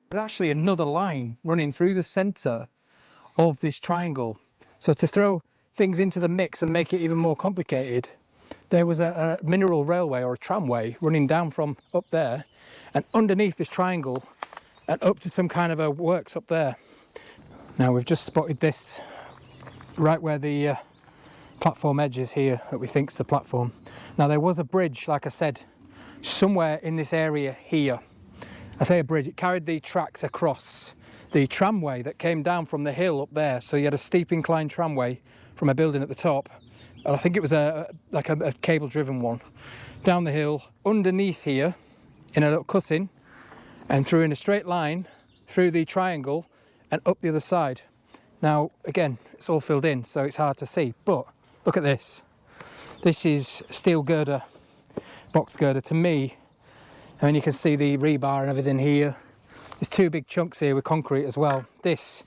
There's actually another line running through the centre of this triangle. So to throw things into the mix and make it even more complicated, there was a mineral railway or a tramway running down from up there and underneath this triangle and up to some kind of a works up there. Now we've just spotted this right where the platform edge is here that we think's the platform. Now there was a bridge, like I said, somewhere in this area here. I say a bridge, it carried the tracks across the tramway that came down from the hill up there. So you had a steep inclined tramway from a building at the top. I think it was like a cable driven one. Down the hill, underneath here, in a little cutting, and through in a straight line, through the triangle, and up the other side. Now, again, it's all filled in, so it's hard to see, but look at this. This is steel girder, box girder. To me, I mean, you can see the rebar and everything here. There's two big chunks here with concrete as well. This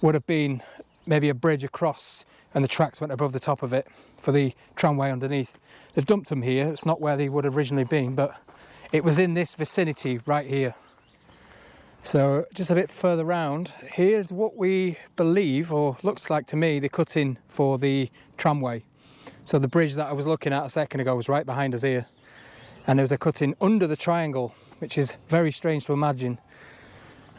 would have been maybe a bridge across and the tracks went above the top of it for the tramway underneath. They've dumped them here. It's not where they would have originally been, but it was in this vicinity right here. So just a bit further round, here's what we believe, or looks like to me, the cut-in for the tramway. So the bridge that I was looking at a second ago was right behind us here. And there was a cut-in under the triangle, which is very strange to imagine.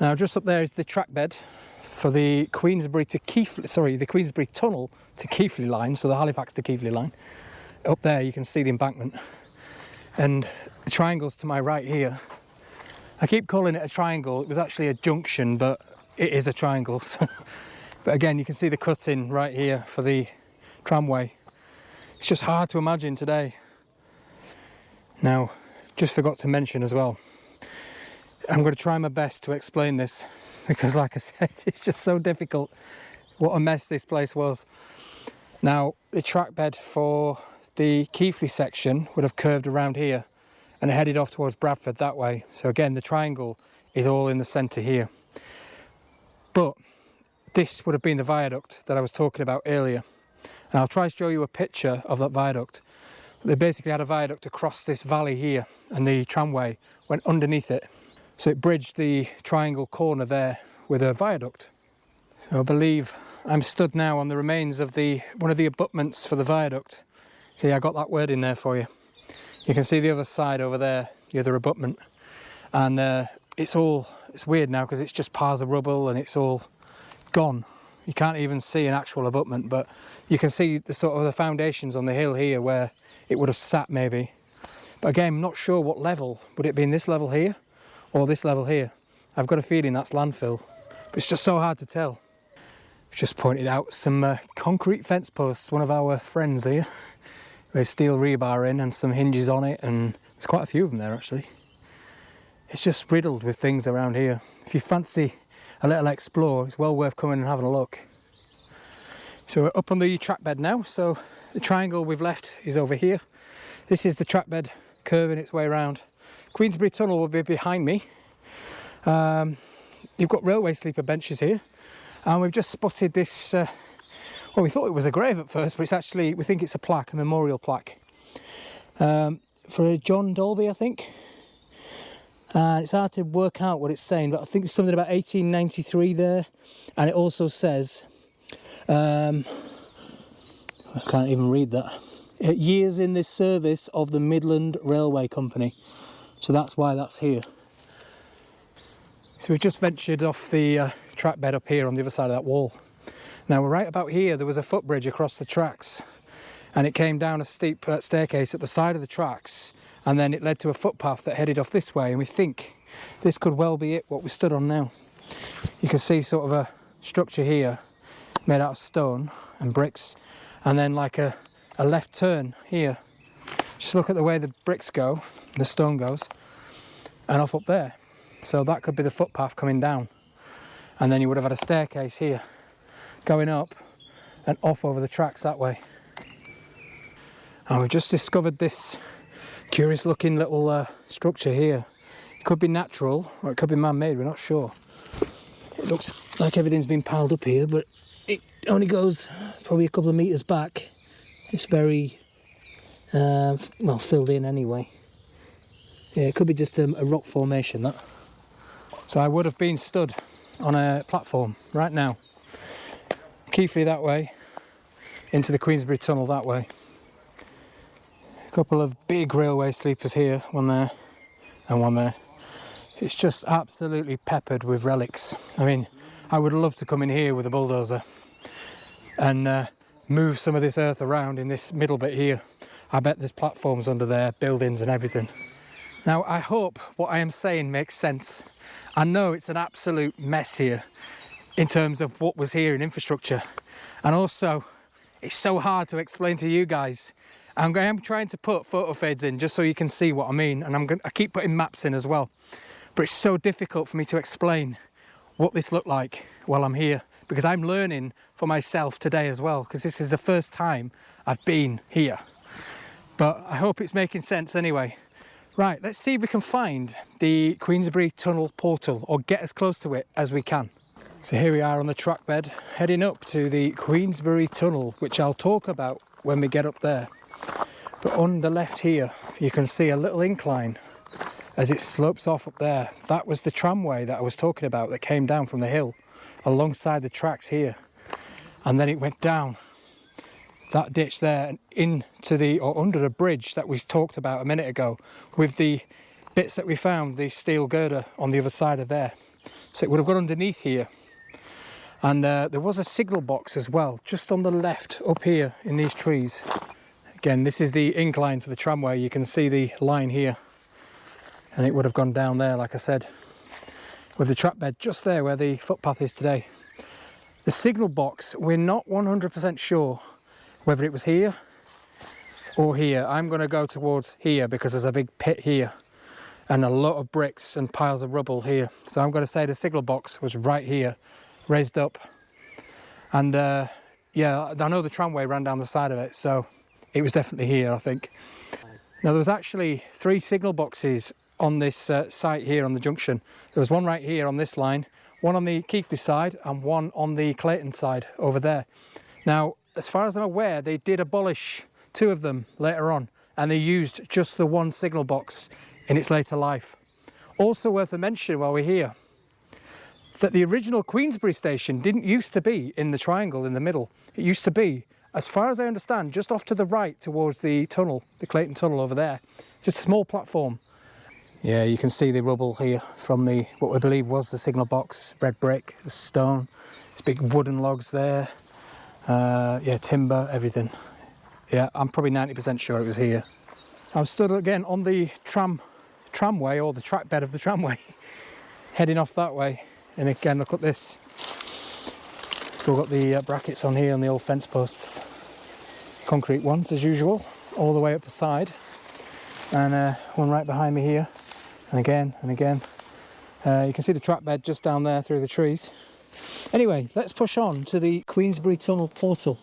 Now just up there is the track bed for the Queensbury to Keighley, sorry, the Queensbury Tunnel to Keighley line, so the Halifax to Keighley line. Up there you can see the embankment. And the triangle's to my right here. I keep calling it a triangle, it was actually a junction, but it is a triangle. But again, you can see the cut-in right here for the tramway. It's just hard to imagine today. Now, just forgot to mention as well, I'm going to try my best to explain this because, like I said, it's just so difficult. What a mess this place was. Now, the track bed for the Keighley section would have curved around here and headed off towards Bradford that way. So again, the triangle is all in the centre here. But this would have been the viaduct that I was talking about earlier. And I'll try to show you a picture of that viaduct. They basically had a viaduct across this valley here and the tramway went underneath it. So it bridged the triangle corner there with a viaduct. So I believe I'm stood now on the remains of one of the abutments for the viaduct. See, I got that word in there for you. You can see the other side over there, the other abutment. And it's weird now because it's just piles of rubble and it's all gone. You can't even see an actual abutment, but you can see the sort of the foundations on the hill here where it would have sat maybe. But again, I'm not sure what level. Would it be in this level here or this level here? I've got a feeling that's landfill, but it's just so hard to tell. Just pointed out some concrete fence posts, one of our friends here, with steel rebar in and some hinges on it, and there's quite a few of them there actually. It's just riddled with things around here. If you fancy a little explore, it's well worth coming and having a look. So we're up on the track bed now, so the triangle we've left is over here. This is the track bed curving its way around. Queensbury Tunnel will be behind me. You've got railway sleeper benches here, and we've just spotted this, well, we thought it was a grave at first, but it's actually, we think it's a plaque, a memorial plaque, for John Dolby, I think. It's hard to work out what it's saying, but I think it's something about 1893 there, and it also says, I can't even read that, years in this service of the Midland Railway Company. So that's why that's here. So we've just ventured off the track bed up here on the other side of that wall. Now right about here there was a footbridge across the tracks, and it came down a steep staircase at the side of the tracks, and then it led to a footpath that headed off this way, and we think this could well be it, what we stood on now. You can see sort of a structure here made out of stone and bricks, and then like a left turn here. Just look at the way the bricks go, the stone goes, and off up there. So that could be the footpath coming down, and then you would have had a staircase here going up and off over the tracks that way. And we just discovered this curious looking little structure here. It could be natural or it could be man-made, we're not sure. It looks like everything's been piled up here, but it only goes probably a couple of metres back. It's very well filled in anyway. Yeah, it could be just a rock formation, that. So I would have been stood on a platform right now. Keighley that way, into the Queensbury Tunnel that way. A couple of big railway sleepers here, one there and one there. It's just absolutely peppered with relics. I mean, I would love to come in here with a bulldozer and move some of this earth around in this middle bit here. I bet there's platforms under there, buildings and everything. Now, I hope what I am saying makes sense. I know it's an absolute mess here in terms of what was here in infrastructure. And also, it's so hard to explain to you guys. I am trying to put photo fades in just so you can see what I mean. And I keep putting maps in as well. But it's so difficult for me to explain what this looked like while I'm here. Because I'm learning for myself today as well. Because this is the first time I've been here. But I hope it's making sense anyway. Right, let's see if we can find the Queensbury Tunnel portal, or get as close to it as we can. So here we are on the track bed, heading up to the Queensbury Tunnel, which I'll talk about when we get up there. But on the left here, you can see a little incline as it slopes off up there. That was the tramway that I was talking about that came down from the hill alongside the tracks here. And then it went down that ditch there and into the, or under the bridge that we talked about a minute ago, with the bits that we found, the steel girder on the other side of there. So it would have gone underneath here. And there was a signal box as well, just on the left up here in these trees. Again, this is the incline for the tramway. You can see the line here. And it would have gone down there, like I said, with the track bed just there where the footpath is today. The signal box, we're not 100% sure whether it was here or here. I'm going to go towards here because there's a big pit here and a lot of bricks and piles of rubble here. So I'm going to say the signal box was right here, raised up. And yeah, I know the tramway ran down the side of it, so it was definitely here, I think. Now, there was actually 3 signal boxes on this site here on the junction. There was one right here on this line, one on the Keighley side and one on the Clayton side over there. Now, as far as I'm aware, they did abolish 2 of them later on, and they used just the 1 signal box in its later life. Also worth a mention while we're here, that the original Queensbury Station didn't used to be in the triangle in the middle. It used to be, as far as I understand, just off to the right towards the tunnel, the Clayton Tunnel over there. Just a small platform. Yeah, you can see the rubble here from the, what we believe was the signal box, red brick, the stone, there's big wooden logs there. Yeah, timber, everything. Yeah, I'm probably 90% sure it was here. I'm stood again on the tramway, or the track bed of the tramway, heading off that way. And again, look at this. Still got the brackets on here on the old fence posts. Concrete ones as usual, all the way up the side. And one right behind me here. And again, and again. You can see the track bed just down there through the trees. Anyway, let's push on to the Queensbury Tunnel portal.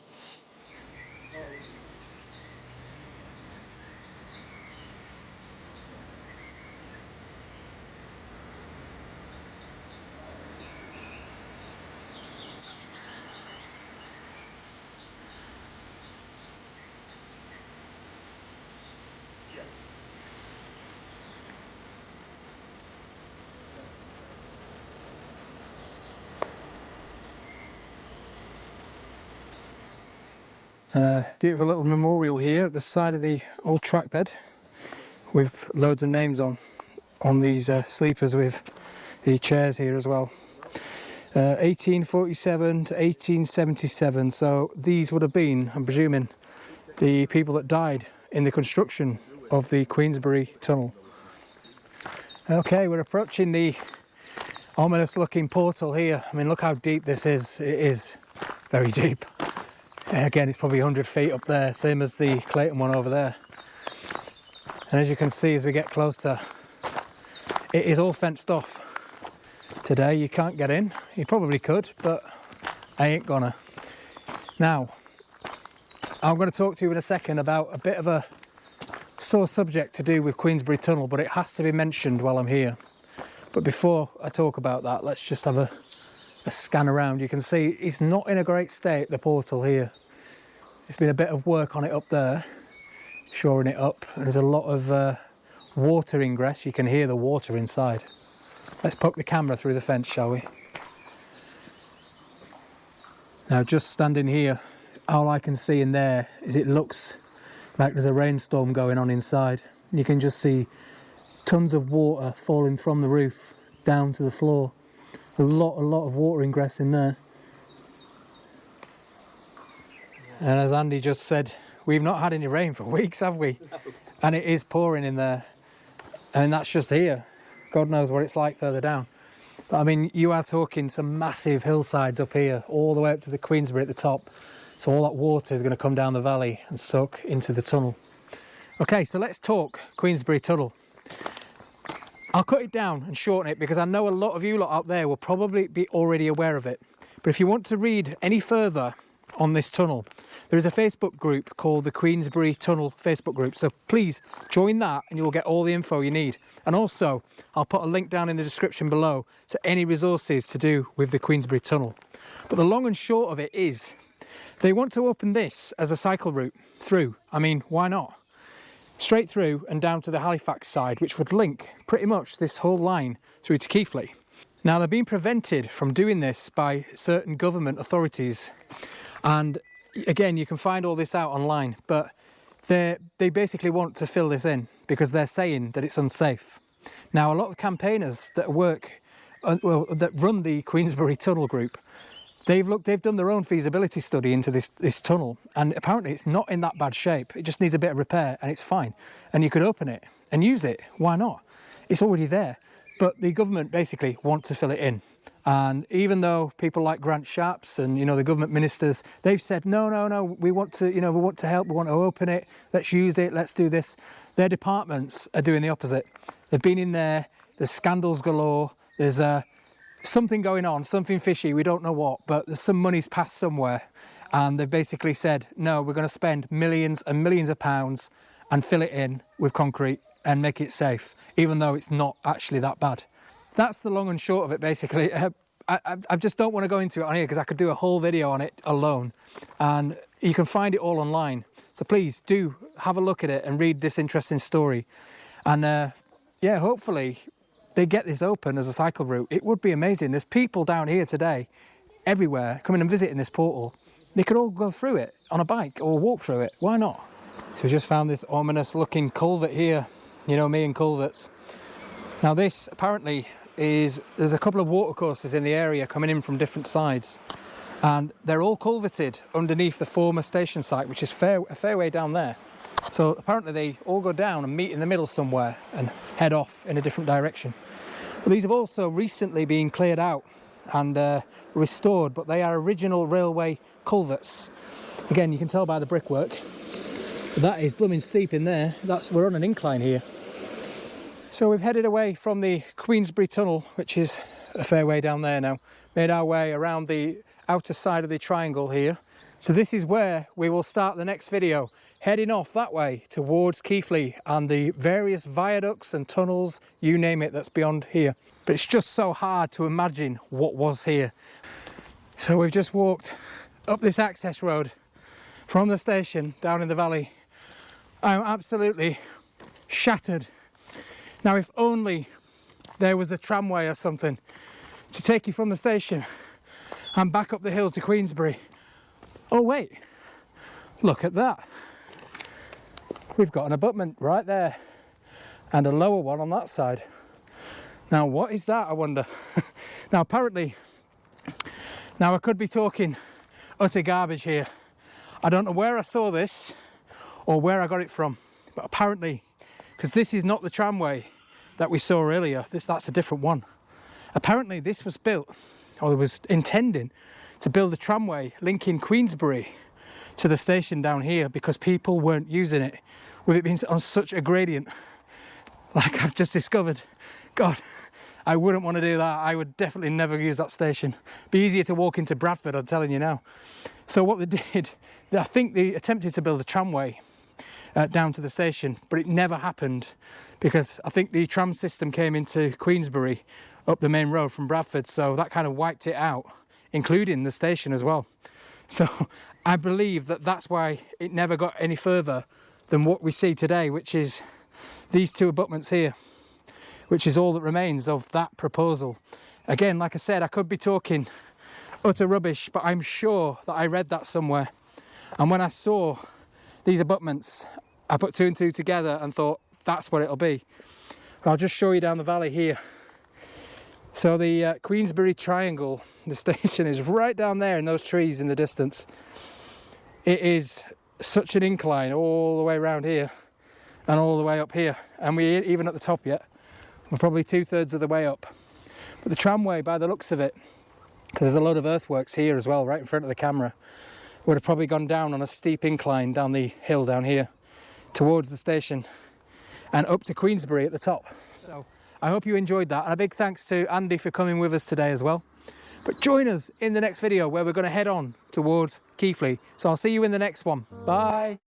Beautiful little memorial here at the side of the old track bed with loads of names on these sleepers, with the chairs here as well. 1847 to 1877, so these would have been, I'm presuming, the people that died in the construction of the Queensbury Tunnel. Okay, we're approaching the ominous looking portal here. I mean, look how deep this is. It is very deep. Again, it's probably 100 feet up there, same as the Clayton one over there. And as you can see as we get closer, it is all fenced off. Today you can't get in. You probably could, but I ain't gonna. Now, I'm going to talk to you in a second about a bit of a sore subject to do with Queensbury Tunnel, but it has to be mentioned while I'm here. But before I talk about that, let's just have a scan around. You can see it's not in a great state, the portal here. There's been a bit of work on it up there, shoring it up. And there's a lot of water ingress. You can hear the water inside. Let's poke the camera through the fence, shall we? Now, just standing here, all I can see in there is it looks like there's a rainstorm going on inside. You can just see tons of water falling from the roof down to the floor. A lot of water ingress in there. And as Andy just said, we've not had any rain for weeks, have we? No. And it is pouring in there. And that's just here. God knows what it's like further down. But I mean, you are talking some massive hillsides up here, all the way up to the Queensbury at the top. So all that water is going to come down the valley and soak into the tunnel. Okay, so let's talk Queensbury Tunnel. I'll cut it down and shorten it because I know a lot of you lot out there will probably be already aware of it. But if you want to read any further on this tunnel, there is a Facebook group called the Queensbury Tunnel Facebook group. So please join that and you'll get all the info you need. And also, I'll put a link down in the description below to any resources to do with the Queensbury Tunnel. But the long and short of it is, they want to open this as a cycle route through. I mean, why not? Straight through and down to the Halifax side, which would link pretty much this whole line through to Keighley. Now, they're being prevented from doing this by certain government authorities. And again, you can find all this out online, but they basically want to fill this in because they're saying that it's unsafe. Now, a lot of campaigners that that run the Queensbury Tunnel group, they've done their own feasibility study into this tunnel, and apparently it's not in that bad shape. It just needs a bit of repair and it's fine. And you could open it and use it. Why not? It's already there. But the government basically want to fill it in. And even though people like Grant Shapps and, you know, the government ministers, they've said, no, we want to, you know, we want to help, we want to open it, let's use it, let's do this. Their departments are doing the opposite. They've been in there, there's scandals galore, there's something going on, something fishy, we don't know what, but there's some money's passed somewhere. And they've basically said, no, we're going to spend millions and millions of pounds and fill it in with concrete and make it safe, even though it's not actually that bad. That's the long and short of it, basically. I just don't want to go into it on here because I could do a whole video on it alone, and you can find it all online. So please do have a look at it and read this interesting story. And yeah, hopefully they get this open as a cycle route. It would be amazing. There's people down here today, everywhere, coming and visiting this portal. They could all go through it on a bike or walk through it. Why not? So we just found this ominous looking culvert here. You know me and culverts. Now this apparently there's a couple of watercourses in the area coming in from different sides, and they're all culverted underneath the former station site, which is a fair way down there. So apparently they all go down and meet in the middle somewhere and head off in a different direction. But these have also recently been cleared out and restored, but they are original railway culverts. Again, you can tell by the brickwork. That is blooming steep in there. We're on an incline here. So we've headed away from the Queensbury Tunnel, which is a fair way down there now, made our way around the outer side of the triangle here. So this is where we will start the next video, heading off that way towards Keighley and the various viaducts and tunnels, you name it, that's beyond here. But it's just so hard to imagine what was here. So we've just walked up this access road from the station down in the valley. I'm absolutely shattered. Now, if only there was a tramway or something to take you from the station and back up the hill to Queensbury. Oh wait, look at that. We've got an abutment right there and a lower one on that side. Now what is that, I wonder? Now apparently, now I could be talking utter garbage here. I don't know where I saw this or where I got it from, but apparently, because this is not the tramway that we saw earlier, that's a different one. Apparently this was built, or it was intending to build a tramway linking Queensbury to the station down here because people weren't using it, with it being on such a gradient, like I've just discovered. God, I wouldn't want to do that. I would definitely never use that station. Be easier to walk into Bradford, I'm telling you now. So what they did, I think they attempted to build a tramway down to the station, but it never happened because I think the tram system came into Queensbury up the main road from Bradford, so that kind of wiped it out, including the station as well. So I believe that that's why it never got any further than what we see today, which is these two abutments here, which is all that remains of that proposal. Again, like I said, I could be talking utter rubbish, but I'm sure that I read that somewhere. And when I saw these abutments, I put two and two together and thought, that's what it'll be. I'll just show you down the valley here. So the Queensbury Triangle, the station, is right down there in those trees in the distance. It is such an incline all the way around here and all the way up here, and we ain't even at the top yet. We're probably 2/3 of the way up. But the tramway, by the looks of it, because there's a load of earthworks here as well, right in front of the camera, would have probably gone down on a steep incline down the hill down here towards the station and up to Queensbury at the top. So I hope you enjoyed that, and a big thanks to Andy for coming with us today as well. But join us in the next video where we're going to head on towards Keighley. So I'll see you in the next one. Bye.